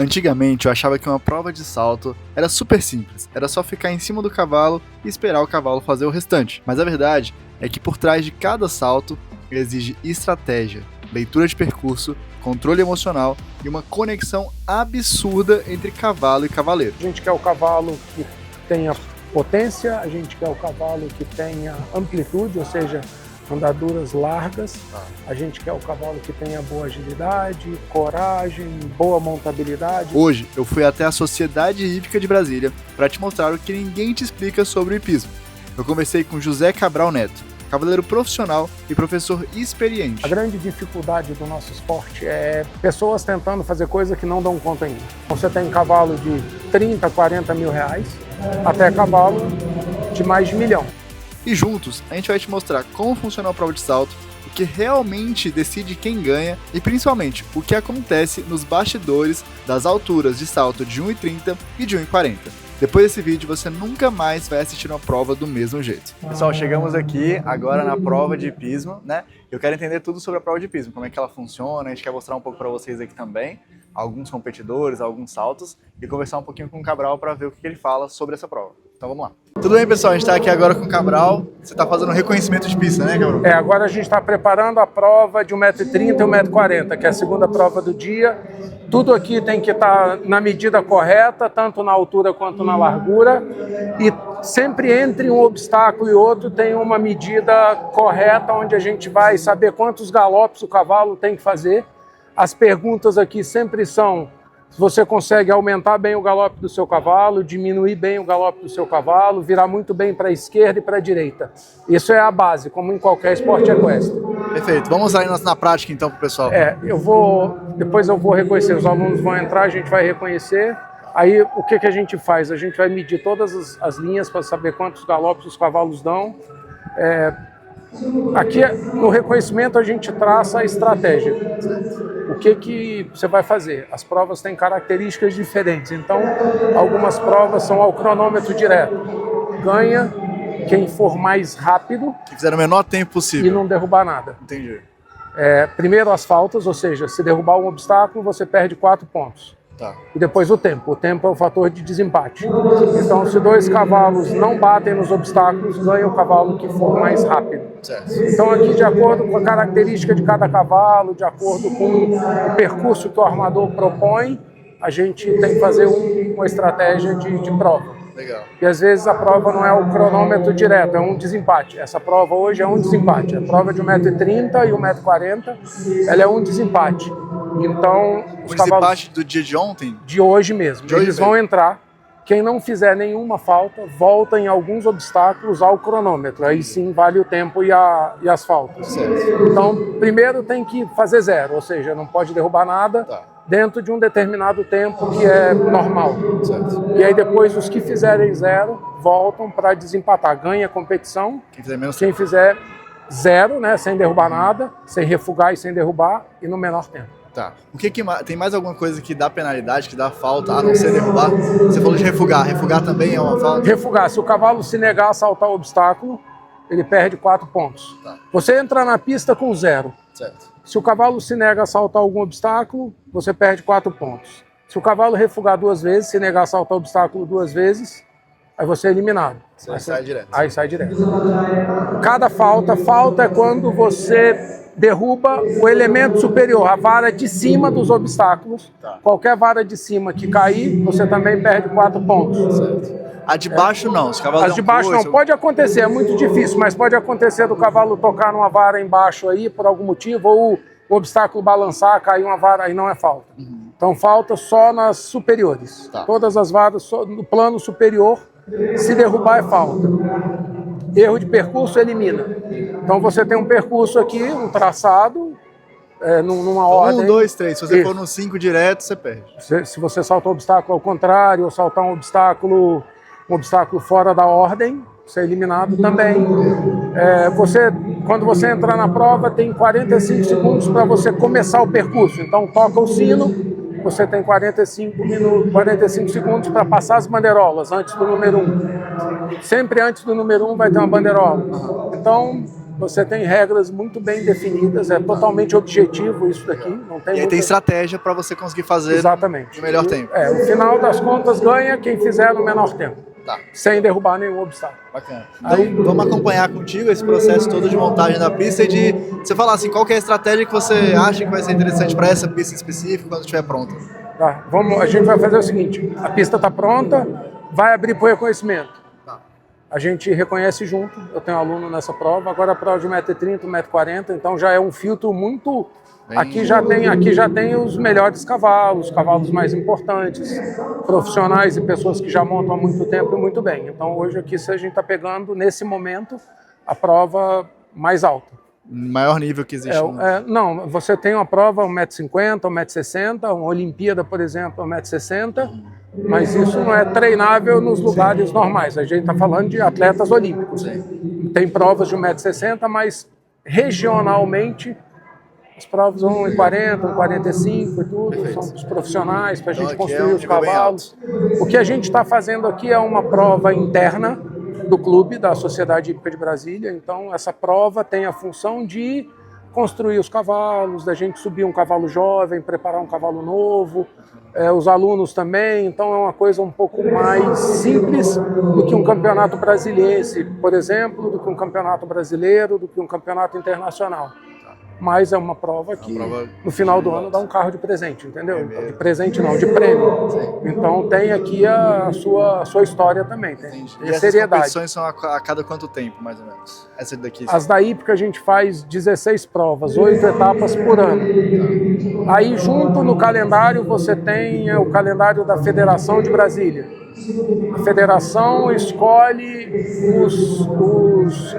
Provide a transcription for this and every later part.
Antigamente eu achava que uma prova de salto era super simples, era só ficar em cima do cavalo e esperar o cavalo fazer o restante. Mas a verdade é que por trás de cada salto exige estratégia, leitura de percurso, controle emocional e uma conexão absurda entre cavalo e cavaleiro. A gente quer o cavalo que tenha potência, a gente quer o cavalo que tenha amplitude, ou seja, andaduras largas. A gente quer o cavalo que tenha boa agilidade, coragem, boa montabilidade. Hoje eu fui até a Sociedade Hípica de Brasília para te mostrar o que ninguém te explica sobre o hipismo. Eu conversei com José Cabral Neto, cavaleiro profissional e professor experiente. A grande dificuldade do nosso esporte é pessoas tentando fazer coisas que não dão conta ainda. Você tem cavalo de 30, 40 mil reais, até cavalo de mais de 1 milhão. E juntos, a gente vai te mostrar como funciona a prova de salto, o que realmente decide quem ganha e principalmente o que acontece nos bastidores das alturas de salto de 1,30 e de 1,40. Depois desse vídeo, você nunca mais vai assistir uma prova do mesmo jeito. Pessoal, chegamos aqui agora na prova de hipismo, né? Eu quero entender tudo sobre a prova de hipismo, como é que ela funciona, a gente quer mostrar um pouco para vocês aqui também, alguns competidores, alguns saltos, e conversar um pouquinho com o Cabral para ver o que ele fala sobre essa prova. Então vamos lá. Tudo bem, pessoal? A gente está aqui agora com o Cabral. Você está fazendo um reconhecimento de pista, né, Cabral? Agora a gente está preparando a prova de 1,30 m e 1,40 m, que é a segunda prova do dia. Tudo aqui tem que estar na medida correta, tanto na altura quanto na largura. E sempre entre um obstáculo e outro tem uma medida correta, onde a gente vai saber quantos galopes o cavalo tem que fazer. As perguntas aqui sempre são: se você consegue aumentar bem o galope do seu cavalo, diminuir bem o galope do seu cavalo, virar muito bem para a esquerda e para a direita. Isso é a base, como em qualquer esporte equestre. Perfeito. Vamos aí na prática então para o pessoal. Depois eu vou reconhecer, os alunos vão entrar, a gente vai reconhecer. Aí o que a gente faz? A gente vai medir todas as linhas para saber quantos galopes os cavalos dão. Aqui no reconhecimento a gente traça a estratégia. O que você vai fazer? As provas têm características diferentes, então algumas provas são ao cronômetro direto. Ganha quem for mais rápido, que fizer o menor tempo possível e não derrubar nada. Entendi. Primeiro as faltas, ou seja, se derrubar um obstáculo você perde 4 pontos. Tá. E depois o tempo. O tempo é o fator de desempate. Então, se 2 cavalos não batem nos obstáculos, ganha o cavalo que for mais rápido. Certo. Então, aqui, de acordo com a característica de cada cavalo, de acordo com o percurso que o armador propõe, a gente tem que fazer uma estratégia de prova. Legal. E às vezes a prova não é o cronômetro direto, é um desempate. Essa prova hoje é um desempate. A prova de 1,30 m e 1,40 m, ela é um desempate. Então, os desempate do dia de ontem? De hoje mesmo. Eles vão entrar. Quem não fizer nenhuma falta, volta em alguns obstáculos ao cronômetro. Aí sim vale o tempo e as faltas. Certo. Então, primeiro tem que fazer 0, ou seja, não pode derrubar nada. Tá. Dentro de um determinado tempo que é normal. Certo. E aí depois os que fizerem 0 voltam para desempatar. Ganha a competição. Quem fizer 0, né, sem derrubar nada, sem refugar e sem derrubar, e no menor tempo. Tá. Tem mais alguma coisa que dá penalidade, que dá falta, a não ser derrubar? Você falou de refugar. Refugar também é uma falta? Refugar. Se o cavalo se negar a saltar o obstáculo, ele perde 4 pontos. Tá. Você entra na pista com 0. Certo. Se o cavalo se nega a saltar algum obstáculo, você perde 4 pontos. Se o cavalo refugar 2 vezes, se negar a saltar o obstáculo 2 vezes, aí você é eliminado. Aí sai direto. Aí sai direto. Cada falta é quando você derruba o elemento superior, a vara de cima dos obstáculos. Tá. Qualquer vara de cima que cair, você também perde 4 pontos. Certo. A de baixo não, os cavalos As de baixo não, pode acontecer, é muito difícil, mas pode acontecer do cavalo tocar numa vara embaixo aí, por algum motivo, ou o obstáculo balançar, cair uma vara, aí não é falta. Então falta só nas superiores. Tá. Todas as varas só no plano superior, se derrubar é falta. Erro de percurso elimina. Então você tem um percurso aqui, um traçado, numa ordem. 1, 2, 3. Se você for no 5 direto, você perde. Se você saltar um obstáculo ao contrário, ou saltar um obstáculo fora da ordem, você é eliminado também. Quando você entrar na prova, tem 45 segundos para você começar o percurso. Então toca o sino, você tem 45 segundos para passar as bandeirolas antes do número 1. Sempre antes do número 1 vai ter uma bandeirola. Então, você tem regras muito bem definidas, é totalmente objetivo isso daqui. Não tem E aí tem estratégia para você conseguir fazer exatamente no melhor tempo. O final das contas ganha quem fizer no menor tempo, sem derrubar nenhum obstáculo. Bacana. Então vamos acompanhar contigo esse processo todo de montagem da pista e de você falar assim, qual que é a estratégia que você acha que vai ser interessante para essa pista específica quando estiver pronta. Tá, a gente vai fazer o seguinte, a pista está pronta, vai abrir para o reconhecimento. A gente reconhece junto, eu tenho aluno nessa prova, agora a prova de 1,30 m, 1,40 m, então já é um filtro muito... Aqui já tem os melhores cavalos mais importantes, profissionais e pessoas que já montam há muito tempo e muito bem. Então hoje aqui a gente está pegando, nesse momento, a prova mais alta. Maior nível que existe. Não, você tem uma prova 1,50 m, 1,60 m, uma Olimpíada, por exemplo, 1,60 m, mas isso não é treinável nos lugares normais. A gente está falando de atletas olímpicos. Tem provas de 1,60 m, mas regionalmente as provas vão 1,40 m, 1,45 m e tudo. Perfeito. São os profissionais para a gente construir os cavalos. O que a gente está fazendo aqui é uma prova interna do clube, da Sociedade Hípica de Brasília. Então essa prova tem a função de construir os cavalos, da gente subir um cavalo jovem, preparar um cavalo novo, os alunos também. Então é uma coisa um pouco mais simples do que um campeonato brasiliense, por exemplo, do que um campeonato brasileiro, do que um campeonato internacional. Mas é uma prova que no final do ano dá um carro de presente, entendeu? De presente não, de prêmio. Sim. Então tem aqui a sua história também, tem e seriedade. As competições são a cada quanto tempo, mais ou menos? Essa daqui? As da hípica a gente faz 16 provas, 8 etapas por ano. Aí junto no calendário você tem o calendário da Federação de Brasília. A federação escolhe os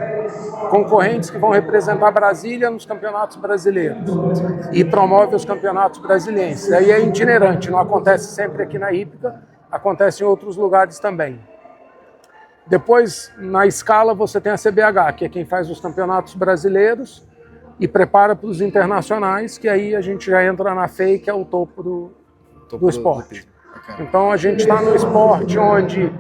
concorrentes que vão representar Brasília nos campeonatos brasileiros e promove os campeonatos brasilienses. Aí é itinerante, não acontece sempre aqui na hípica, acontece em outros lugares também. Depois, na escala, você tem a CBH, que é quem faz os campeonatos brasileiros e prepara para os internacionais, que aí a gente já entra na FEI, que é o topo do esporte. Então a gente está no esporte onde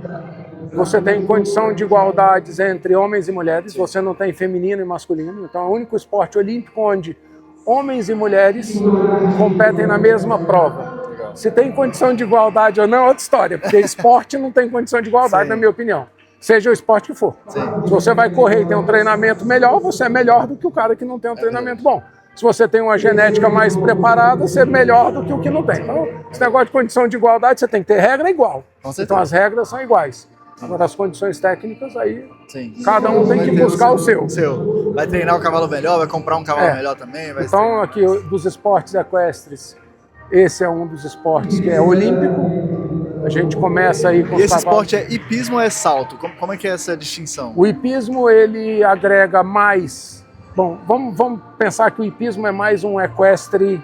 você tem condição de igualdades entre homens e mulheres, você não tem feminino e masculino, então é o único esporte olímpico onde homens e mulheres competem na mesma prova. Se tem condição de igualdade ou não é outra história, porque esporte não tem condição de igualdade, na minha opinião. Seja o esporte que for. Sim. Se você vai correr e tem um treinamento melhor, você é melhor do que o cara que não tem um treinamento bom. Se você tem uma genética mais preparada, você é melhor do que o que não tem. Então, esse negócio de condição de igualdade, você tem que ter regra igual. Então, as regras são iguais. Agora, as condições técnicas, aí, cada um tem que buscar o seu. Vai treinar o cavalo melhor, vai comprar um cavalo melhor também. Então, aqui, dos esportes equestres, esse é um dos esportes que é olímpico. A gente começa aí com os cavalos. E esse esporte é hipismo ou é salto? Como é que é essa distinção? O hipismo, ele agrega mais... Bom, vamos pensar que o hipismo é mais um equestre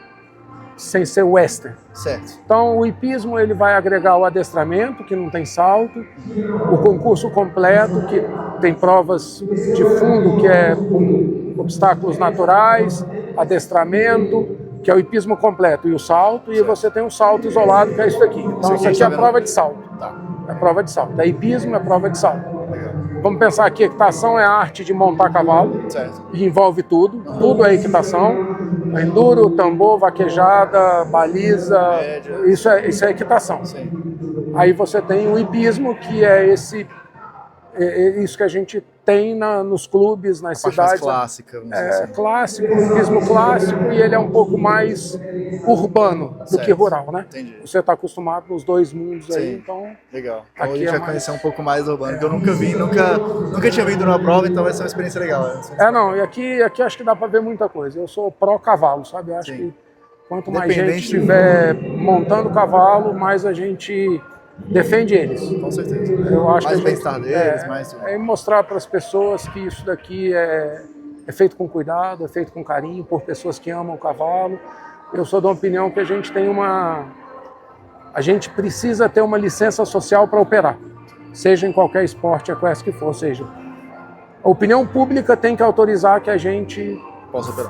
sem ser western. Certo. Então, o hipismo ele vai agregar o adestramento, que não tem salto, o concurso completo, que tem provas de fundo, que é com obstáculos naturais, adestramento, que é o hipismo completo, e o salto, e você tem um salto isolado, que é isso aqui. Então, isso aqui é a prova de salto. É a prova de salto. É hipismo, é a prova de salto. Vamos pensar que equitação é a arte de montar cavalo, e envolve tudo, tudo é equitação, enduro, tambor, vaquejada, baliza, isso é equitação. Sim. Aí você tem o hipismo, que é isso que a gente tem nos clubes, nas cidades. Clássica, assim. Clássico, o hipismo clássico, e ele é um pouco mais urbano do que rural, né? Entendi. Você está acostumado nos dois mundos aí, então... Legal. Então a gente vai conhecer um pouco mais urbano, que eu nunca vi, nunca tinha vindo numa prova, então vai ser uma experiência legal. Não, e aqui acho que dá para ver muita coisa. Eu sou pró-cavalo, sabe? Eu acho que quanto mais gente estiver montando cavalo, mais a gente... defende eles. Com certeza. Eu acho mais que bem-estar deles, mais... É mostrar para as pessoas que isso daqui é feito com cuidado, é feito com carinho, por pessoas que amam o cavalo. Eu sou da opinião que a gente precisa ter uma licença social para operar, seja em qualquer esporte equestre que for, seja. A opinião pública tem que autorizar que a gente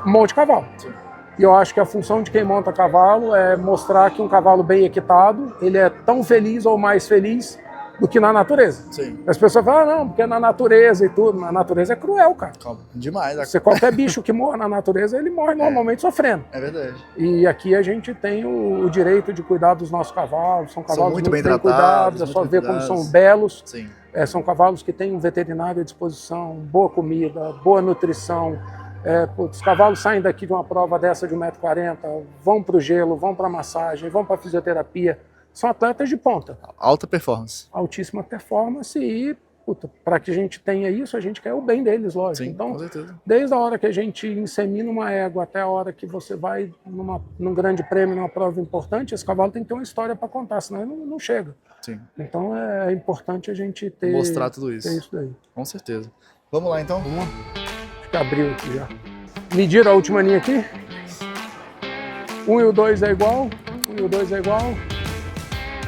monte cavalo. Sim. E eu acho que a função de quem monta cavalo é mostrar que um cavalo bem equitado, ele é tão feliz ou mais feliz do que na natureza. Sim. As pessoas falam, ah, não, porque na natureza e tudo. Na natureza é cruel, cara. Demais. Qualquer bicho que morra na natureza, ele morre normalmente sofrendo. É verdade. E aqui a gente tem o direito de cuidar dos nossos cavalos. São cavalos muito bem cuidados, é só ver como são belos. Sim. São cavalos que têm um veterinário à disposição, boa comida, boa nutrição. Os cavalos saem daqui de uma prova dessa de 1,40 m, vão para o gelo, vão para a massagem, vão para a fisioterapia. São atletas de ponta. Alta performance. Altíssima performance e, para que a gente tenha isso, a gente quer o bem deles, lógico. Sim, então, com certeza. desde a hora que a gente insemina uma égua até a hora que você vai num grande prêmio, numa prova importante, esse cavalo tem que ter uma história para contar, senão ele não chega. Sim. Então é importante a gente ter... Mostrar tudo isso. Ter isso daí. Com certeza. Vamos lá, então? Vamos lá. Acho que abriu aqui já. Medir a última linha aqui. 1 e o 2 é igual. 1 e o 2 é igual.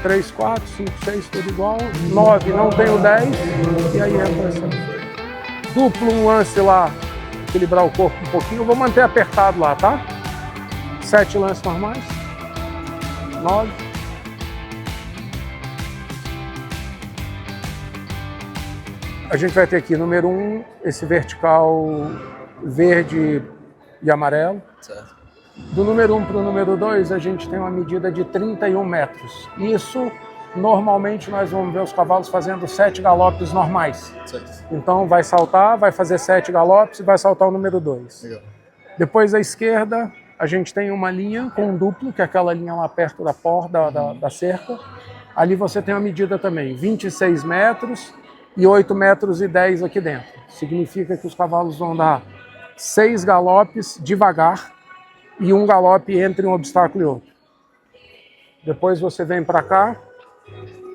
3, 4, 5, 6, tudo igual. 9, não tem o 10. E aí entra essa. Duplo um lance lá. Equilibrar o corpo um pouquinho. Eu vou manter apertado lá, tá? 7 lances normais. 9. A gente vai ter aqui, número 1, esse vertical verde e amarelo. Certo. Do número 1 para o número 2, a gente tem uma medida de 31 metros. Isso, normalmente, nós vamos ver os cavalos fazendo 7 galopes normais. Certo. Então, vai saltar, vai fazer 7 galopes e vai saltar o número 2. Legal. Depois, à esquerda, a gente tem uma linha com um duplo, que é aquela linha lá perto da porta, da cerca. Ali você tem uma medida também, 26 metros e 8 metros e 10 aqui dentro. Significa que os cavalos vão dar 6 galopes devagar e um galope entre um obstáculo e outro. Depois você vem para cá,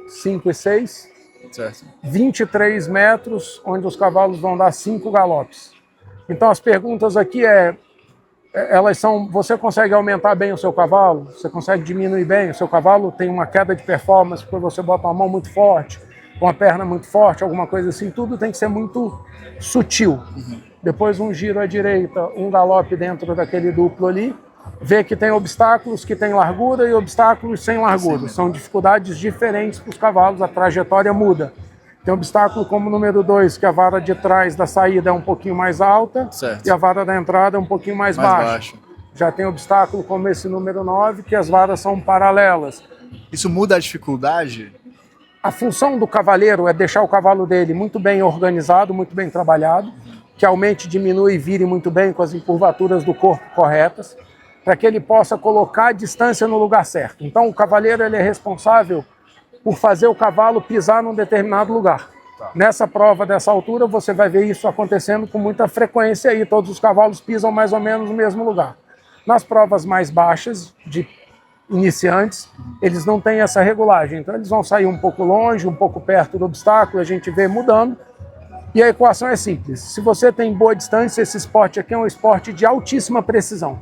5 e 6, Certo. 23 metros, onde os cavalos vão dar 5 galopes. Então as perguntas aqui elas são, você consegue aumentar bem o seu cavalo? Você consegue diminuir bem? O seu cavalo tem uma queda de performance porque você bota uma mão muito forte, uma perna muito forte, alguma coisa assim, tudo tem que ser muito sutil. Depois um giro à direita, um galope dentro daquele duplo ali, vê que tem obstáculos que tem largura e obstáculos sem largura. São dificuldades diferentes para os cavalos, a trajetória muda. Tem obstáculo como o número 2, que a vara de trás da saída é um pouquinho mais alta, Certo. e a vara da entrada é um pouquinho mais baixa. Já tem obstáculo como esse número 9, que as varas são paralelas. Isso muda a dificuldade? A função do cavaleiro é deixar o cavalo dele muito bem organizado, muito bem trabalhado, que aumente, diminui e vire muito bem com as encurvaturas do corpo corretas, para que ele possa colocar a distância no lugar certo. Então o cavaleiro ele é responsável por fazer o cavalo pisar num determinado lugar. Nessa prova dessa altura você vai ver isso acontecendo com muita frequência aí, todos os cavalos pisam mais ou menos no mesmo lugar. Nas provas mais baixas, de iniciantes, eles não têm essa regulagem, então eles vão sair um pouco longe, um pouco perto do obstáculo, a gente vê mudando, e a equação é simples. Se você tem boa distância, esse esporte aqui é um esporte de altíssima precisão.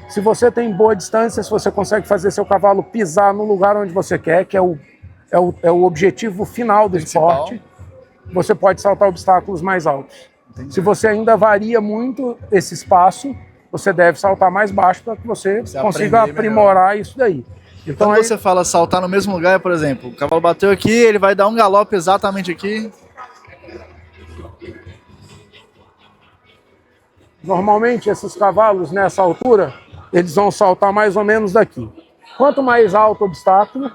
Se você tem boa distância, se você consegue fazer seu cavalo pisar no lugar onde você quer, que é o objetivo final do esporte, você pode saltar obstáculos mais altos. Entendi. Se você ainda varia muito esse espaço, você deve saltar mais baixo para que você consiga aprimorar melhor. Isso daí. Então, quando você fala saltar no mesmo lugar, por exemplo, o cavalo bateu aqui, ele vai dar um galope exatamente aqui. Normalmente, esses cavalos, nessa altura, eles vão saltar mais ou menos daqui. Quanto mais alto o obstáculo,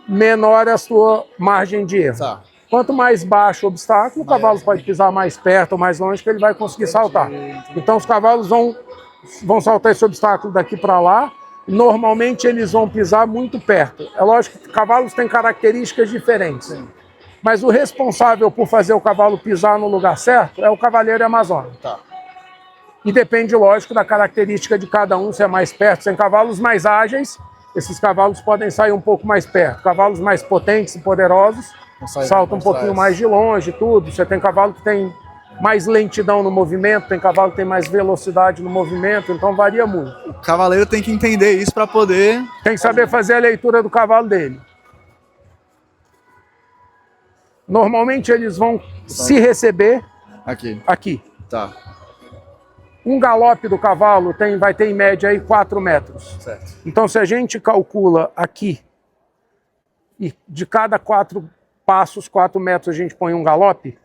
menor é a sua margem de erro. Tá. Quanto mais baixo o obstáculo, o cavalo pode pisar mais perto ou mais longe que ele vai conseguir saltar. Então os cavalos vão saltar esse obstáculo daqui para lá. Normalmente eles vão pisar muito perto. É lógico que cavalos têm características diferentes. Mas o responsável por fazer o cavalo pisar no lugar certo é o cavaleiro amazônico. Tá. E depende, lógico, da característica de cada um, se é mais perto. Tem cavalos mais ágeis, esses cavalos podem sair um pouco mais perto. Cavalos mais potentes e poderosos saltam um pouquinho mais de longe, tudo. Você tem cavalo que tem mais lentidão no movimento, tem cavalo que tem mais velocidade no movimento, então varia muito. O cavaleiro tem que entender isso para poder... Tem que saber fazer a leitura do cavalo dele. Normalmente eles vão se receber aqui. Tá. Um galope do cavalo vai ter em média aí 4 metros. Certo. Então se a gente calcula aqui, e de cada 4 passa os 4 metros, a gente põe um galope.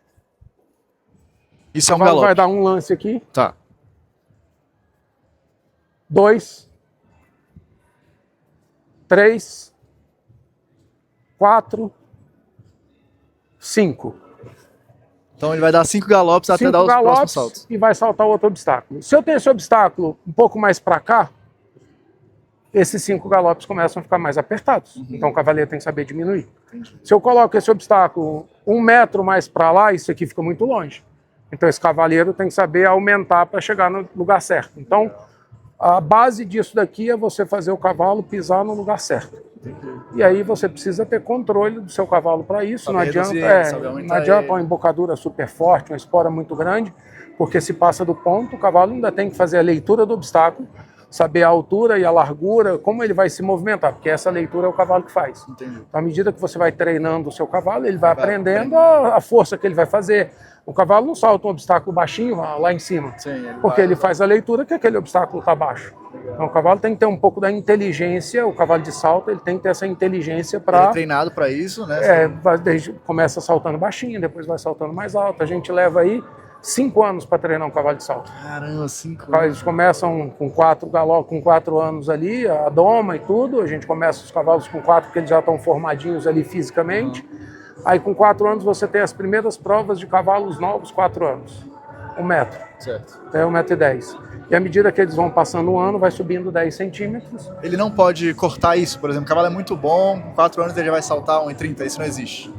Isso é um O cavalo galope. vai dar um lance aqui. Tá. 2, 3, 4, 5. Então ele vai dar 5 galopes até 5 dar os próximos galopes saltos. e vai saltar outro obstáculo. Se eu tenho esse obstáculo um pouco mais para cá, esses 5 galopes começam a ficar mais apertados. Então o cavaleiro tem que saber diminuir. Entendi. Se eu coloco esse obstáculo 1 metro mais para lá, isso aqui fica muito longe. Então esse cavaleiro tem que saber aumentar para chegar no lugar certo. Então a base disso daqui é você fazer o cavalo pisar no lugar certo. E aí você precisa ter controle do seu cavalo para isso. Saber Não adianta, reduzir, saber aumentar não adianta ele. uma embocadura super forte, uma espora muito grande, porque se passa do ponto, o cavalo ainda tem que fazer a leitura do obstáculo, saber a altura e a largura, como ele vai se movimentar, porque essa leitura é o cavalo que faz. Entendi. Então, à medida que você vai treinando o seu cavalo, ele vai aprendendo a força que ele vai fazer. O cavalo não salta um obstáculo baixinho lá em cima, Sim, porque ele faz a leitura que aquele obstáculo está baixo. Então, o cavalo tem que ter um pouco da inteligência, o cavalo de salto ele tem que ter essa inteligência Ele é para... treinado para isso, né? começa saltando baixinho, depois vai saltando mais alto. A gente leva aí 5 anos para treinar um cavalo de salto. Caramba, 5 Eles começam com 4 anos ali, a doma e tudo. A gente começa os cavalos com 4 porque eles já estão formadinhos ali fisicamente. Aí com 4 anos você tem as primeiras provas de cavalos novos, 4 anos. 1 metro, Certo. até 1,10 m. E à medida que eles vão passando o ano, vai subindo 10 centímetros. Ele não pode cortar isso, por exemplo, o cavalo é muito bom, com 4 anos ele já vai saltar 1,30, isso não existe.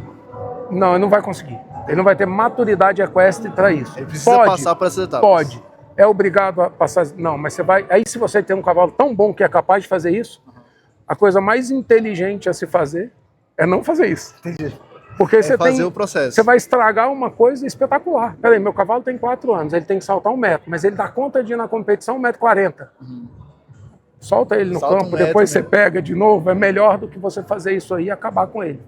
Não, ele não vai conseguir. Ele não vai ter maturidade equestre para isso. Ele precisa passar por essas etapas. Pode. É obrigado a passar... Não, mas você vai... Aí se você tem um cavalo tão bom que é capaz de fazer isso, a coisa mais inteligente a se fazer é não fazer isso. Entendi. Porque você fazer tem... o processo. Você vai estragar uma coisa espetacular. Peraí, meu cavalo tem 4 anos, ele tem que saltar 1 metro, mas ele dá conta de ir na competição 1,40 m. Solta ele no Salta 1 campo, metro depois você mesmo. pega de novo, é melhor do que você fazer isso aí e acabar com ele.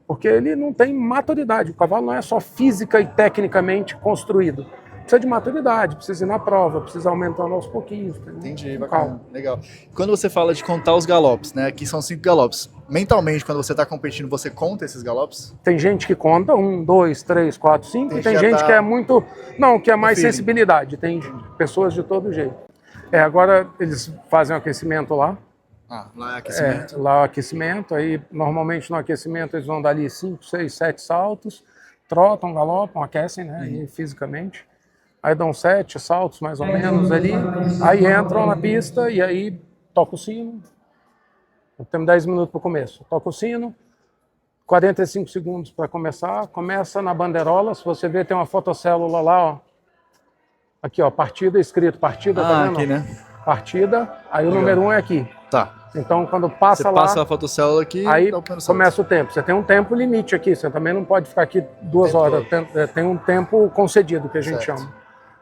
Porque ele não tem maturidade. O cavalo não é só física e tecnicamente construído. Precisa de maturidade, precisa ir na prova, precisa aumentando aos pouquinhos. Entendi, Com bacana. calma. Legal. Quando você fala de contar os galopes, né? Aqui são 5 galopes. Mentalmente, quando você está competindo, você conta esses galopes? Tem gente que conta 1, 2, 3, 4, 5. Tem E tem que já gente tá que é muito... Não, que é mais feeling. sensibilidade. Tem pessoas de todo jeito. Agora eles fazem um aquecimento lá. Lá é aquecimento. Lá o aquecimento. Aí, normalmente, no aquecimento, eles vão dar ali 5, 6, 7 saltos. Trotam, galopam, aquecem, né? E fisicamente. Aí dão 7 saltos, mais ou menos, ali. Aí entram na pista e aí toca o sino. Temos 10 minutos para o começo. Toca o sino, 45 segundos para começar. Começa na bandeirola. Se você ver, tem uma fotocélula lá, ó. Aqui, ó, partida, escrito partida, tá vendo? Aqui, né? Partida. Aí o número 1 é aqui. Tá. Então, quando passa Você lá, passa a fotocélula aqui aí dá o primeiro salto. começa o tempo. Você tem um tempo limite aqui. Você também não pode ficar aqui 2 horas. Tem um tempo concedido, que a gente Certo. chama.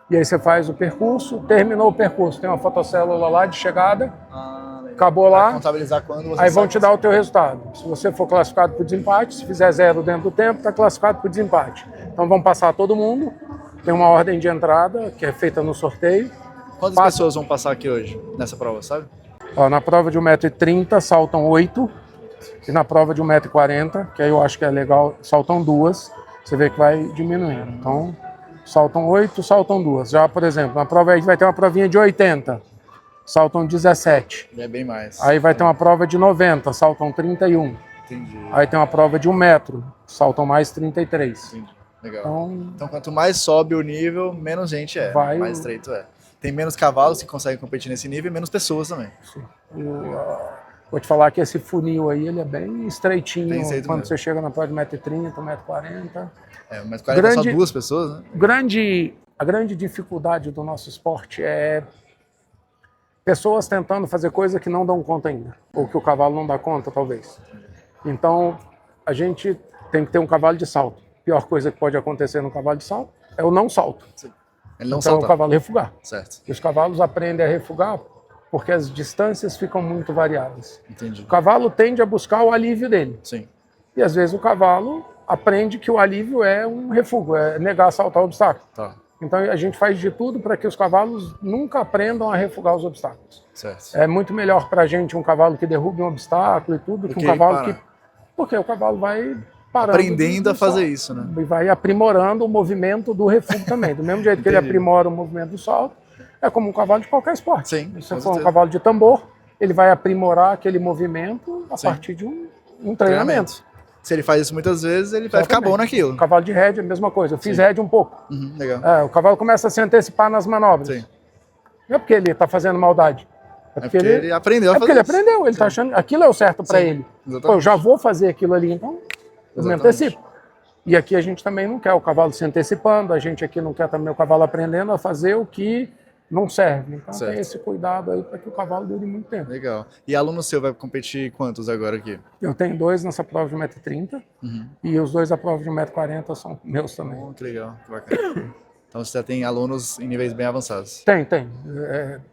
E aí você faz o percurso, terminou o percurso. Tem uma fotocélula lá de chegada, Legal. acabou Vai lá. contabilizar quando você Aí vão sai. te dar o teu resultado. Se você for classificado por desempate, se fizer 0 dentro do tempo, está classificado por desempate. Então vão passar todo mundo. Tem uma ordem de entrada que é feita no sorteio. Quantas pessoas vão passar aqui hoje, nessa prova, sabe? Ó, na prova de 1,30 m saltam 8. E na prova de 1,40 m, que aí eu acho que é legal, saltam 2. Você vê que vai diminuindo. Então, saltam 8, saltam 2. Já, por exemplo, na prova aí vai ter uma provinha de 80. Saltam 17. É bem mais. Aí vai ter uma prova de 90, saltam 31. Entendi. Aí tem uma prova de 1 metro, saltam mais 33. Entendi. Legal. Então, Então, quanto mais sobe o nível, menos gente é. Vai mais estreito é. Tem menos cavalos que conseguem competir nesse nível e menos pessoas também. vou te falar que esse funil aí, ele é bem estreitinho Bem estreito quando mesmo. você chega na prova de 1,30 m, 1,40 m. Mas 40 é só Grande- 2 pessoas, né? A grande dificuldade do nosso esporte é pessoas tentando fazer coisa que não dão conta ainda, ou que o cavalo não dá conta, talvez. Então, a gente tem que ter um cavalo de salto. A pior coisa que pode acontecer no cavalo de salto é o não salto. Ele não Então, o salta. cavalo refugar. Certo. E os cavalos aprendem a refugar porque as distâncias ficam muito variáveis. Entendi. O cavalo tende a buscar o alívio dele. Sim. E às vezes o cavalo aprende que o alívio é um refúgio, é negar saltar o obstáculo. Tá. Então a gente faz de tudo para que os cavalos nunca aprendam a refugar os obstáculos. Certo. É muito melhor para a gente um cavalo que derrube um obstáculo e tudo, que um que cavalo parar. que... Porque o cavalo vai parando. Aprendendo a fazer isso, né? E vai aprimorando o movimento do refúgio também. Do mesmo jeito que ele aprimora o movimento do salto, é como um cavalo de qualquer esporte. Sim, se for um cavalo de tambor, ele vai aprimorar aquele movimento a partir de um treinamento. Se ele faz isso muitas vezes, ele vai ficar bom naquilo. O cavalo de rédea é a mesma coisa. Eu fiz rédea um pouco. Legal. O cavalo começa a se antecipar nas manobras. Sim. Não é porque ele está fazendo maldade. É porque ele aprendeu a fazer porque ele aprendeu. Ele está achando que aquilo é o certo para ele. Pô, eu já vou fazer aquilo ali, então eu me antecipo. E aqui a gente também não quer o cavalo se antecipando, a gente aqui não quer também o cavalo aprendendo a fazer o que não serve. Então tem esse cuidado aí para que o cavalo dure muito tempo. Legal. E aluno seu vai competir quantos agora aqui? Eu tenho 2 nessa prova de 1,30 m e os 2 da prova de 1,40 m são meus também. Que legal, que bacana. Então você já tem alunos em níveis bem avançados? Tem.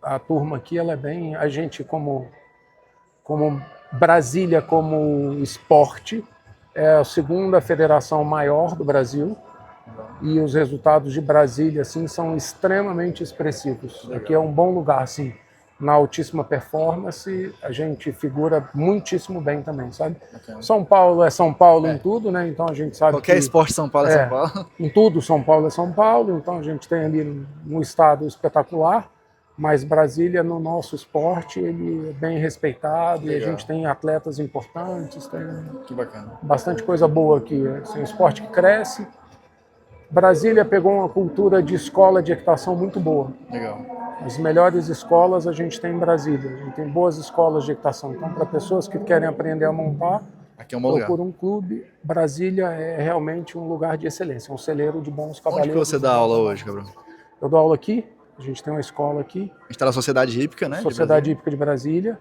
A turma aqui, ela é bem... A gente, como Brasília, como esporte, é a segunda federação maior do Brasil. E os resultados de Brasília, assim, são extremamente expressivos. Legal. Aqui é um bom lugar, assim, na altíssima performance, a gente figura muitíssimo bem também, sabe? Okay. São Paulo é São Paulo em tudo, né? Então a gente sabe qualquer esporte São Paulo é São Paulo. Em tudo São Paulo é São Paulo, então a gente tem ali um estado espetacular, mas Brasília, no nosso esporte, ele é bem respeitado. Legal. E a gente tem atletas importantes, tem bastante coisa boa aqui. É um esporte que cresce. Brasília pegou uma cultura de escola de equitação muito boa. Legal. As melhores escolas a gente tem em Brasília. A gente tem boas escolas de equitação. Então, para pessoas que querem aprender a montar, aqui é um bom lugar. Procura um clube. Brasília é realmente um lugar de excelência, um celeiro de bons cavaleiros. Onde que você dá aula hoje, Gabriel? Eu dou aula aqui. A gente tem uma escola aqui. A gente está na Sociedade Hípica, né? Sociedade Hípica de Brasília.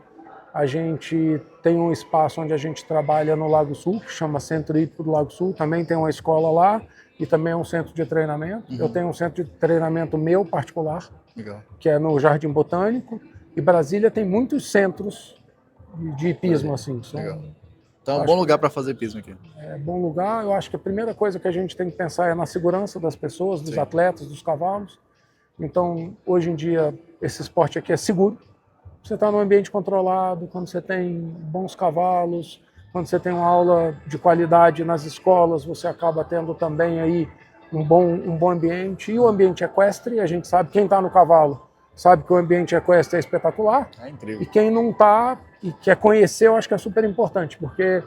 A gente tem um espaço onde a gente trabalha no Lago Sul, que chama Centro Hípico do Lago Sul. Também tem uma escola lá. E também é um centro de treinamento. Eu tenho um centro de treinamento meu particular, que é no Jardim Botânico. E Brasília tem muitos centros de hipismo, assim. Então é um bom lugar para fazer hipismo aqui. É bom lugar. Eu acho que a primeira coisa que a gente tem que pensar é na segurança das pessoas, dos atletas, dos cavalos. Então, hoje em dia, esse esporte aqui é seguro. Você está num ambiente controlado, quando você tem bons cavalos, quando você tem uma aula de qualidade nas escolas, você acaba tendo também aí um bom ambiente. E o ambiente equestre, a gente sabe, quem está no cavalo sabe que o ambiente equestre é espetacular. É incrível. E quem não está e quer conhecer, eu acho que é super importante, porque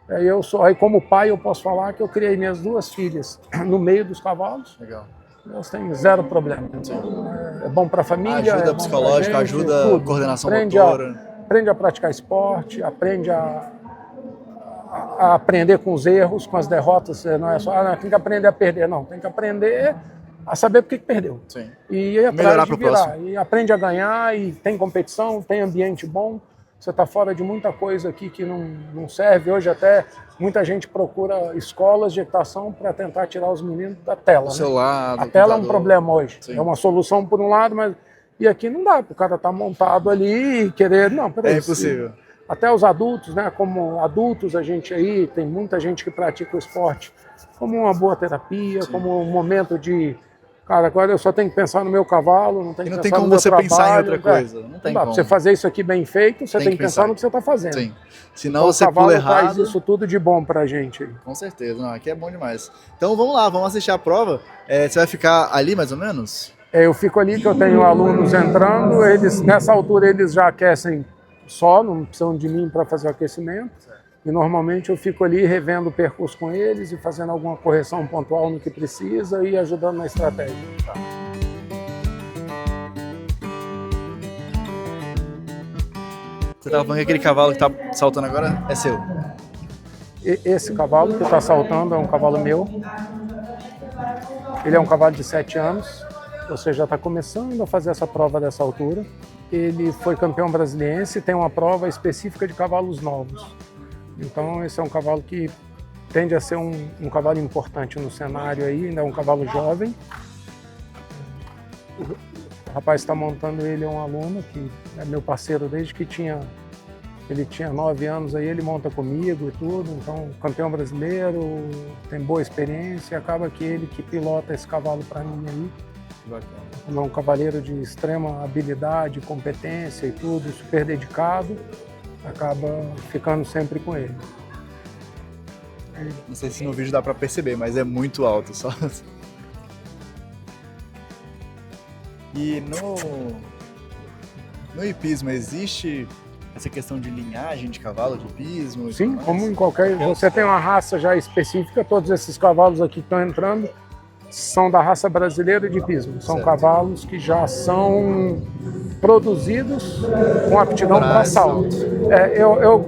eu sou, aí como pai, eu posso falar que eu criei minhas 2 filhas no meio dos cavalos. Legal. Elas têm 0 problema. Então, é bom para a família. Ajuda psicológica, ajuda a coordenação motora. Aprende a praticar esporte, aprende a aprender com os erros, com as derrotas. Não é só, tem que aprender a perder. Não, tem que aprender a saber por que perdeu. Sim. E ir atrás de virar. E aprende a ganhar, e tem competição, tem ambiente bom. Você está fora de muita coisa aqui que não serve. Hoje até muita gente procura escolas de equitação para tentar tirar os meninos da tela. Do celular, a tela é um problema hoje. Sim. É uma solução por um lado, mas... E aqui não dá, o cara está montado ali e querer... Não, peraí. É impossível. Até os adultos, né? Como adultos, a gente aí, tem muita gente que pratica o esporte como uma boa terapia, como um momento de... Cara, agora eu só tenho que pensar no meu cavalo, não tenho que pensar no meu trabalho. Não tem como você pensar em outra coisa. Não tem como. Pra você fazer isso aqui bem feito, você tem que pensar no que você está fazendo. Sim. Senão então, você pula errado. Traz isso tudo de bom pra gente. Com certeza. Não, aqui é bom demais. Então vamos lá, vamos assistir a prova. Você vai ficar ali mais ou menos? Eu fico ali, que eu tenho alunos entrando. Eles, nessa altura eles já aquecem só, não precisam de mim para fazer o aquecimento. E normalmente eu fico ali revendo o percurso com eles e fazendo alguma correção pontual no que precisa e ajudando na estratégia. Você estava falando que aquele cavalo que está saltando agora é seu? Esse cavalo que está saltando é um cavalo meu. Ele é um cavalo de 7 anos. Você já está começando a fazer essa prova dessa altura. Ele foi campeão brasiliense e tem uma prova específica de cavalos novos. Então esse é um cavalo que tende a ser um cavalo importante no cenário aí, ainda é um cavalo jovem. O rapaz está montando ele, é um aluno que é meu parceiro desde que ele tinha 9 anos, aí ele monta comigo e tudo, então campeão brasileiro, tem boa experiência, acaba que ele que pilota esse cavalo para mim aí. É um cavaleiro de extrema habilidade, competência e tudo, super dedicado. Acaba ficando sempre com ele. Não sei se no vídeo dá para perceber, mas é muito alto. Só. E no hipismo existe essa questão de linhagem de cavalo de hipismo? Sim, como em qualquer... Você tem uma raça já específica, todos esses cavalos aqui que estão entrando são da raça brasileira de hipismo. São cavalos que já são produzidos com aptidão para salto.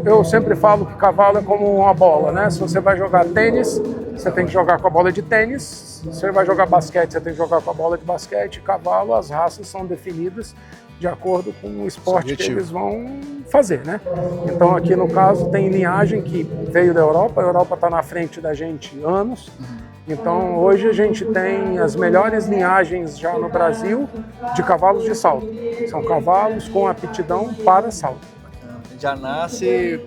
Eu sempre falo que cavalo é como uma bola, né? Se você vai jogar tênis, você tem que jogar com a bola de tênis. Se você vai jogar basquete, você tem que jogar com a bola de basquete. Cavalo, as raças são definidas de acordo com o esporte que eles vão fazer, né? Então aqui no caso tem linhagem que veio da Europa, a Europa está na frente da gente anos. Então hoje a gente tem as melhores linhagens já no Brasil de cavalos de salto. São cavalos com aptidão para salto. Já nasce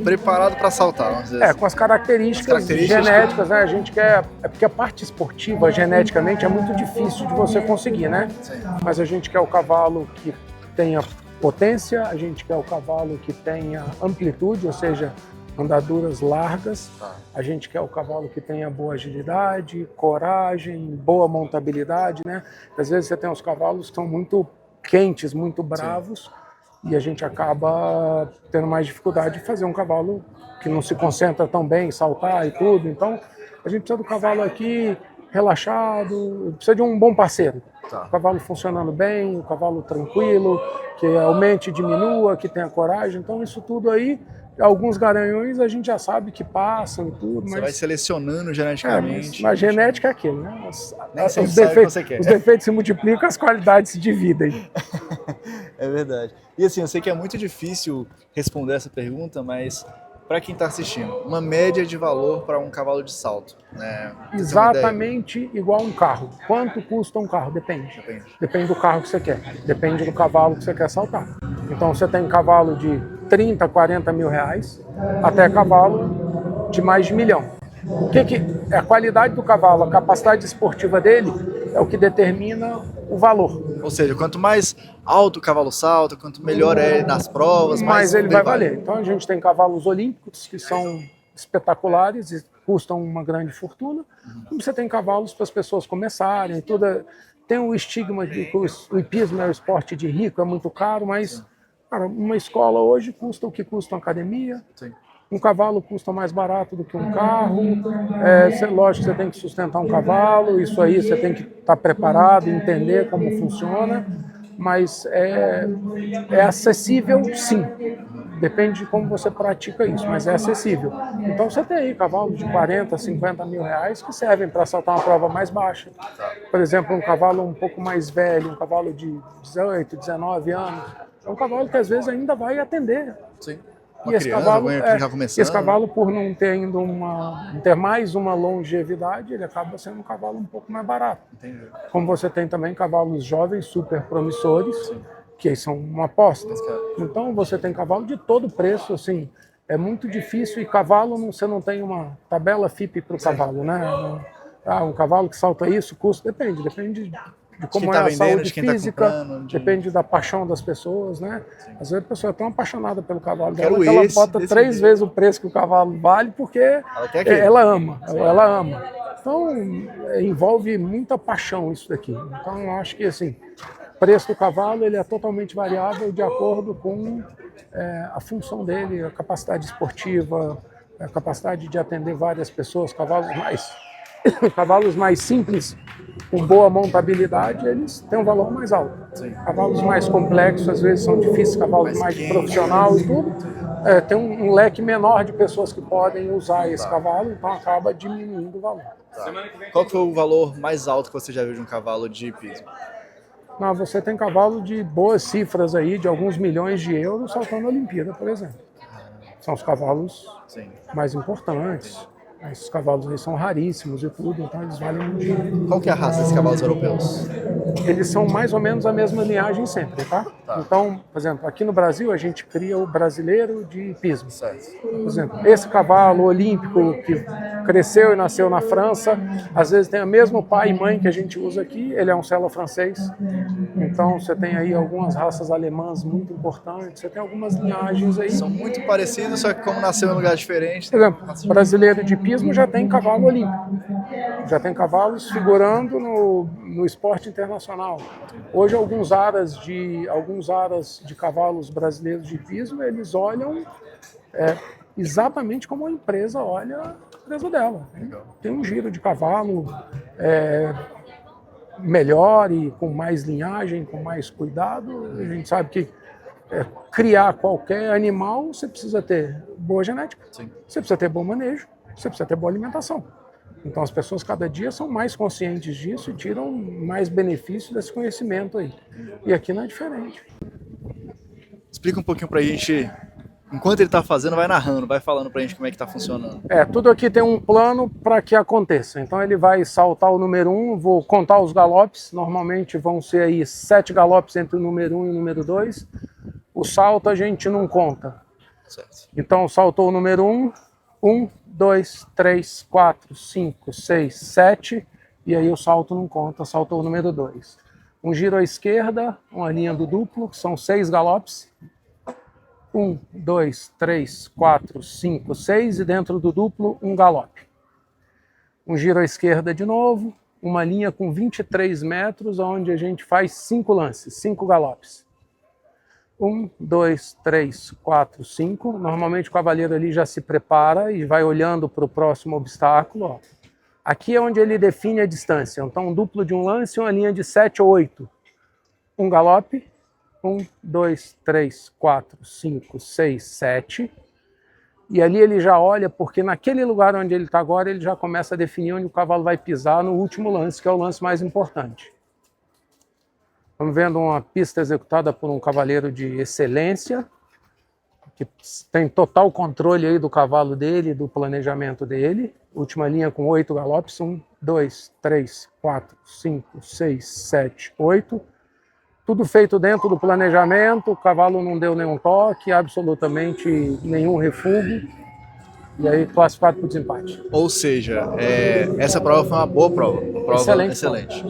preparado para saltar, vamos dizer assim. Com as características genéticas, né? A gente quer... É porque a parte esportiva, geneticamente, é muito difícil de você conseguir, né? Sim. Mas a gente quer o cavalo que tenha potência, a gente quer o cavalo que tenha amplitude, ou seja, andaduras largas. A gente quer o cavalo que tenha boa agilidade, coragem, boa montabilidade, né? Às vezes você tem os cavalos que são muito quentes, muito bravos. Sim. E a gente acaba tendo mais dificuldade de fazer um cavalo que não se concentra tão bem, saltar e tudo. Então, a gente precisa do cavalo aqui relaxado, precisa de um bom parceiro. O cavalo funcionando bem, o cavalo tranquilo, que aumente e diminua, que tenha coragem. Então, isso tudo aí, alguns garanhões a gente já sabe que passam e tudo. Você vai selecionando geneticamente. Mas genética é aquilo, né? Os defeitos se multiplicam, as qualidades se dividem. É verdade. E assim, eu sei que é muito difícil responder essa pergunta, mas para quem está assistindo, uma média de valor para um cavalo de salto, né? Exatamente igual a um carro. Quanto custa um carro? Depende. Depende do carro que você quer. Depende do cavalo que você quer saltar. Então você tem cavalo de 30, 40 mil reais, até cavalo de mais de 1 milhão. O que é a qualidade do cavalo, a capacidade esportiva dele é o que determina o valor. Ou seja, quanto mais alto o cavalo salta, quanto melhor é nas provas, mais ele vai valer. Então a gente tem cavalos olímpicos que são espetaculares e custam uma grande fortuna. Como você tem cavalos para as pessoas começarem, tudo. Tem um estigma de que o hipismo é o esporte de rico, é muito caro, mas cara, uma escola hoje custa o que custa uma academia. Sim. Um cavalo custa mais barato do que um carro. Lógico que você tem que sustentar um cavalo, isso aí você tem que estar preparado, entender como funciona, mas é acessível sim. Depende de como você pratica isso, mas é acessível. Então você tem aí cavalos de 40, 50 mil reais que servem para saltar uma prova mais baixa. Por exemplo, um cavalo um pouco mais velho, um cavalo de 18, 19 anos, é um cavalo que às vezes ainda vai atender. Sim. E esse cavalo, por não ter ainda não ter mais uma longevidade, ele acaba sendo um cavalo um pouco mais barato. Entendi. Como você tem também cavalos jovens, super promissores, que são uma aposta. Então você tem cavalo de todo preço, assim, é muito difícil, e cavalo você não tem uma tabela FIPE para o cavalo, né? Um cavalo que salta isso, custa, depende de como é a saúde física, depende da paixão das pessoas, né? Às vezes a pessoa é tão apaixonada pelo cavalo dela que ela bota 3 vezes o preço que o cavalo vale porque ela ama. Então envolve muita paixão isso daqui. Então eu acho que assim, o preço do cavalo ele é totalmente variável de acordo com a função dele, a capacidade esportiva, a capacidade de atender várias pessoas. Cavalos mais simples, com boa montabilidade, eles têm um valor mais alto. Sim. Cavalos mais complexos, às vezes são difíceis, cavalos mais de profissional e tudo. Tem um leque menor de pessoas que podem usar esse cavalo, então acaba diminuindo o valor. Qual que foi o valor mais alto que você já viu de um cavalo de hipismo? Você tem cavalo de boas cifras aí, de alguns milhões de euros, saltando a Olimpíada, por exemplo. São os cavalos mais importantes. Esses cavalos aí são raríssimos e tudo, então eles valem muito dinheiro. Qual que é a raça desses cavalos europeus? Eles são mais ou menos a mesma linhagem sempre, tá? Então, por exemplo, aqui no Brasil a gente cria o brasileiro de hipismo. Certo. Por exemplo, esse cavalo olímpico que cresceu e nasceu na França, às vezes tem o mesmo pai e mãe que a gente usa aqui, ele é um selo francês. Então você tem aí algumas raças alemãs muito importantes, você tem algumas linhagens aí. São muito parecidos, só que como nasceu em um lugar diferente. Por exemplo, brasileiro de hipismo já tem cavalo olímpico, já tem cavalos figurando no esporte internacional. Hoje alguns aras de cavalos brasileiros de hipismo, eles olham exatamente como a empresa olha a empresa dela. Tem um giro de cavalo melhor e com mais linhagem, com mais cuidado. A gente sabe que criar qualquer animal, você precisa ter boa genética, Sim. você precisa ter bom manejo, você precisa ter boa alimentação. Então as pessoas cada dia são mais conscientes disso e tiram mais benefício desse conhecimento aí. E aqui não é diferente. Explica um pouquinho pra gente, enquanto ele tá fazendo, vai narrando, vai falando pra gente como é que tá funcionando. Tudo aqui tem um plano para que aconteça. Então ele vai saltar o número 1, vou contar os galopes, normalmente vão ser aí 7 galopes entre o número 1 e o número 2. O salto a gente não conta. Certo. Então saltou o número 1, 1, 2, 3, 4, 5, 6, 7, e aí o salto não conta, saltou o número 2. Um giro à esquerda, uma linha do duplo, que são 6 galopes. 1, 2, 3, 4, 5, 6, e dentro do duplo, um galope. Um giro à esquerda de novo, uma linha com 23 metros, onde a gente faz 5 lances, 5 galopes. 1, 2, 3, 4, 5. Normalmente o cavaleiro ali já se prepara e vai olhando para o próximo obstáculo. Ó. Aqui é onde ele define a distância. Então, um duplo de um lance e uma linha de 7 ou 8. Um galope. 1, 2, 3, 4, 5, 6, 7. E ali ele já olha, porque naquele lugar onde ele está agora, ele já começa a definir onde o cavalo vai pisar no último lance, que é o lance mais importante. Estamos vendo uma pista executada por um cavaleiro de excelência, que tem total controle aí do cavalo dele, do planejamento dele. Última linha com 8 galopes. 1, 2, 3, 4, 5, 6, 7, 8. Tudo feito dentro do planejamento, o cavalo não deu nenhum toque, absolutamente nenhum refúgio. E aí classificado para o desempate. Ou seja, essa prova foi uma boa prova. Uma prova excelente.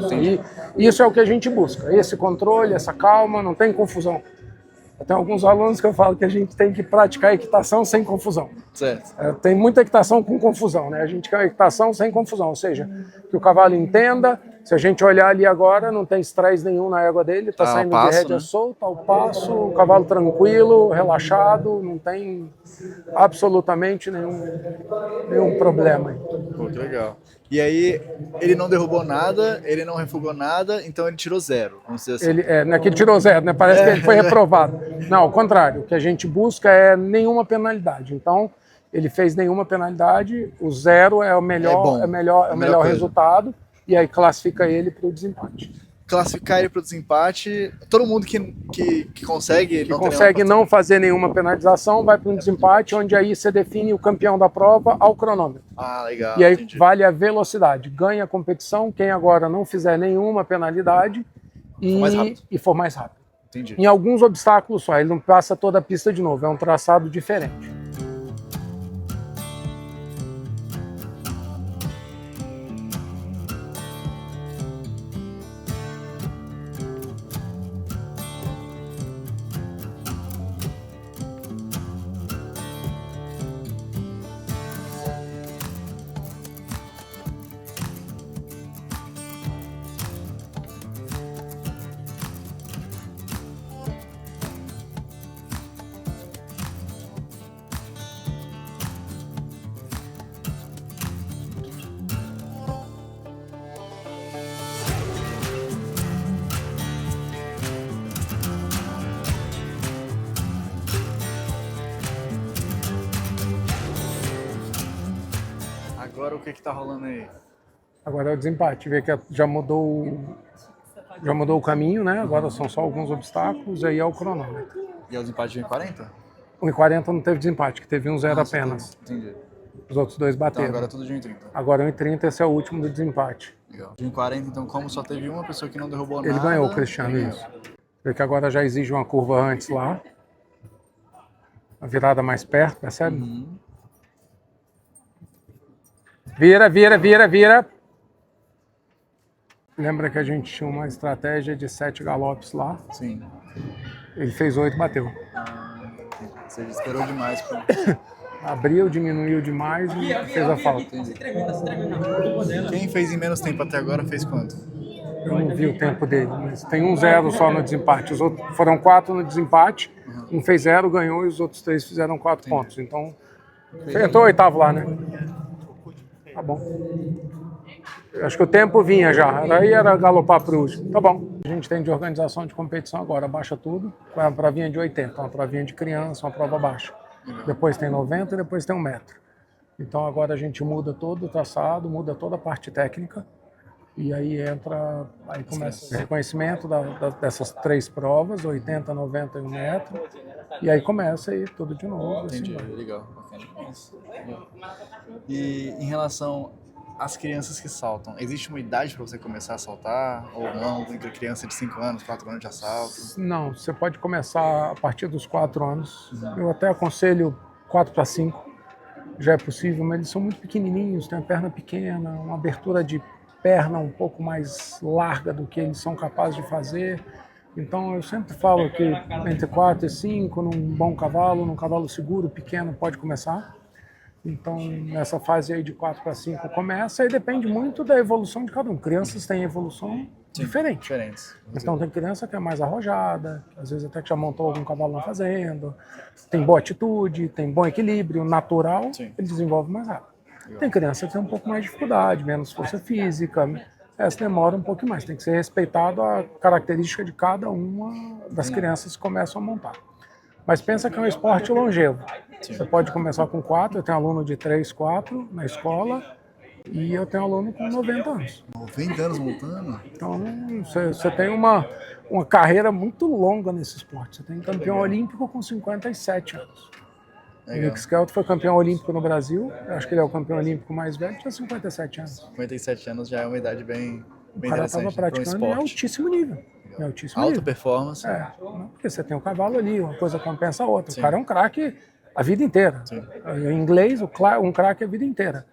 E isso é o que a gente busca. Esse controle, essa calma, não tem confusão. Tem alguns alunos que eu falo que a gente tem que praticar equitação sem confusão. Certo. Tem muita equitação com confusão, né? A gente quer uma equitação sem confusão, ou seja, que o cavalo entenda. Se a gente olhar ali agora, não tem estresse nenhum na égua dele, está saindo de rédea solta, ao passo, o cavalo tranquilo, relaxado, não tem absolutamente nenhum problema aí. Pô, que legal. E aí, ele não derrubou nada, ele não refugou nada, então ele tirou 0, vamos dizer assim. Não é que ele tirou 0, né? Parece que ele foi reprovado. Não, ao contrário, o que a gente busca é nenhuma penalidade. Então, ele fez nenhuma penalidade, o 0 é o melhor, melhor resultado, e aí classifica ele para o desempate. Classificar ele para o desempate, todo mundo que consegue... não fazer nenhuma penalização vai para um desempate, onde aí você define o campeão da prova ao cronômetro. Ah, legal. E aí vale a velocidade. Ganha a competição quem agora não fizer nenhuma penalidade e for mais rápido. Entendi. Em alguns obstáculos só, ele não passa toda a pista de novo, é um traçado diferente. Agora o que tá rolando aí? Agora é o desempate, vê que já mudou o caminho, né? Agora são só alguns obstáculos, aí é o cronômetro. E o desempate de 1,40? 1,40 não teve desempate, que teve um 0 apenas. Entendi. Os outros dois bateram. Então agora é tudo de 1,30. Agora 1,30, esse é o último do desempate. Legal. De 1,40, então como só teve uma pessoa que não derrubou nada... Ele ganhou, Cristiano, isso. Vê que agora já exige uma curva antes lá. A virada mais perto, percebe? Uhum. Vira, vira, vira, vira. Lembra que a gente tinha uma estratégia de 7 galopes lá? Sim. Ele fez 8, bateu. Você esperou demais. Abriu, diminuiu demais e fez a falta. Quem fez em menos tempo até agora fez quanto? Eu não vi o tempo dele, mas tem 1-0 só no desempate. Os outros foram 4 no desempate. Um fez 0, ganhou, e os outros 3 fizeram 4 pontos. Então, entrou oitavo lá, né? Tá bom. Acho que o tempo vinha já. Aí era galopar para o último. Tá bom. A gente tem de organização de competição agora. Baixa tudo. Uma provinha de 80. Uma provinha de criança, uma prova baixa. Depois tem 90 e depois tem 1 metro. Então agora a gente muda todo o traçado, muda toda a parte técnica. E aí entra, aí começa o reconhecimento dessas 3 provas, 80, 90 e 1 metro. E aí começa aí tudo de novo. Entendi, assim, legal, bacana. E em relação às crianças que saltam, existe uma idade para você começar a saltar? Ou não? Entre criança de 5 anos, 4 anos já salta? Não, você pode começar a partir dos 4 anos. Eu até aconselho 4 para 5, já é possível, mas eles são muito pequenininhos, têm a perna pequena, uma abertura de perna um pouco mais larga do que eles são capazes de fazer. Então eu sempre falo que entre 4 e 5, num bom cavalo, num cavalo seguro, pequeno, pode começar. Então nessa fase aí de 4 para 5 começa e depende muito da evolução de cada um. Crianças têm evolução diferente. Diferentes. Então tem criança que é mais arrojada, às vezes até que já montou algum cavalo na fazenda, tem boa atitude, tem bom equilíbrio natural, ele desenvolve mais rápido. Tem criança que tem um pouco mais de dificuldade, menos força física, essa demora um pouco mais. Tem que ser respeitado a característica de cada uma das crianças que começam a montar. Mas pensa que é um esporte longevo. Você pode começar com 4, eu tenho aluno de 3, 4 na escola, e eu tenho aluno com 90 anos. 90 anos montando? Então você tem uma carreira muito longa nesse esporte. Você tem campeão olímpico com 57 anos. O Nick Skelton foi campeão olímpico no Brasil, eu acho que ele é o campeão olímpico mais velho, tinha 57 anos. 57 anos já é uma idade bem O cara estava praticando em altíssimo nível. Alta performance. Porque você tem o cavalo ali, uma coisa compensa a outra. Sim. O cara é um craque a vida inteira. Sim. Em inglês, um craque a vida inteira.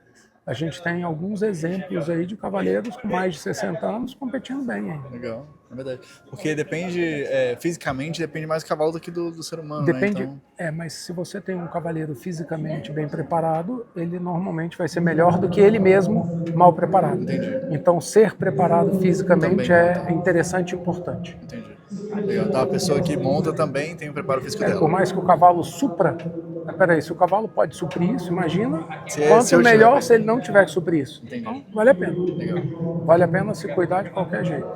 A gente tem alguns exemplos aí de cavaleiros com mais de 60 anos competindo bem ainda. Legal, é verdade. Porque depende, fisicamente, depende mais do cavalo do que do ser humano, depende, né? Então... mas se você tem um cavaleiro fisicamente bem preparado, ele normalmente vai ser melhor do que ele mesmo mal preparado. Entendi. Então, ser preparado fisicamente também é interessante e importante. Entendi. Legal. Então, a pessoa que monta também tem o preparo físico dela. Por mais que o cavalo supra... Peraí, se o cavalo pode suprir isso, imagina quanto melhor se ele não tiver que suprir isso. Entendi. Então, vale a pena. Legal. Vale a pena se cuidar de qualquer jeito.